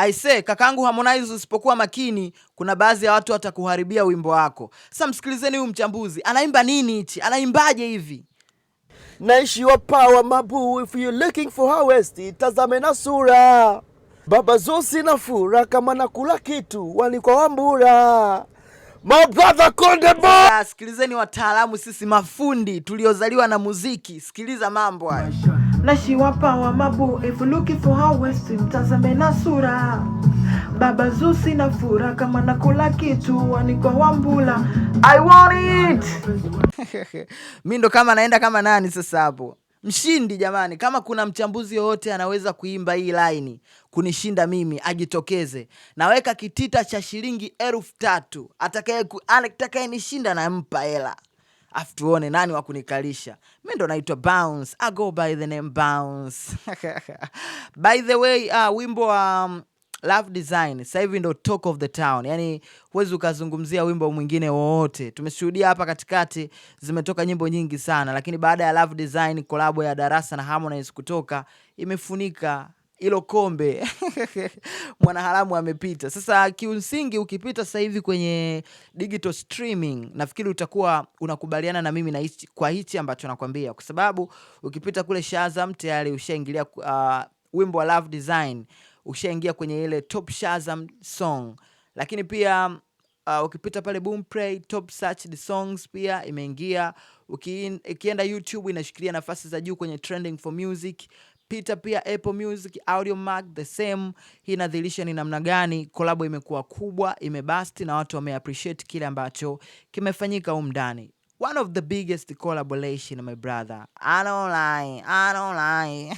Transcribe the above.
Aise, kakangu Harmonize, usipokuwa makini kuna baadhi ya watu watakuharibia wimbo wako. Sasa msikilizeni huyu mchambuzi, anaimba nini hichi? Anaimbaje hivi? Naishi wa power mabu, if you looking for her waist, tazame na sura. Baba Zosi na fura kama nakula kitu walikwa wambura. My brother Konde Boy. Sikilizeni wataalamu, sisi mafundi tuliozaliwa na muziki. Sikiliza mambo haya. Naishi wa power mabu, if you looking for her waist, tazame na sura. Baba Zosi na fura kama nakula kitu walikwa wambura. I want it. Mimi ndo kama naenda kama nani sasa hapo? Mshindi jamani, kama kuna mchambuzi yoyote anaweza kuimba hii line kunishinda mimi, ajitokeze. Naweka kitita cha shilingi 3,000. Atakaye nishinda nampa hela. Afu tuone nani wa kunikalisha. Mimi ndo naitwa Bounce. I go by the name Bounce. By the way, wimbo wa Love Design sasa hivi ndo talk of the town. Yani huwezi ukazungumzia wimbo mwingine wowote. Tumeshuhudia hapa katikati zimetoka nyimbo nyingi sana, lakini baada ya Love Design collab ya Darasa na Harmonize kutoka, imefunika ilo kombe. Mwanaharamu amepita. Sasa kiusingi ukipita sasa hivi kwenye digital streaming, nafikiri utakuwa unakubaliana na mimi na kwa hichi ambacho nakwambia, kwa sababu ukipita kule Shazam tayari ushaingilia wimbo wa Love Design, ushaingia kwenye ile top Shazam song. Lakini pia ukipita pale Boomplay top searched songs pia imeingia. Ukienda YouTube inashikilia nafasi za juu kwenye trending for music. Pita pia Apple Music, Audiomack the same. Hii inadhihirisha ni namna gani collab imekuwa kubwa, imebust na watu wameappreciate kile ambacho kimefanyika huko ndani. One of the biggest collaboration, my brother. I don't lie.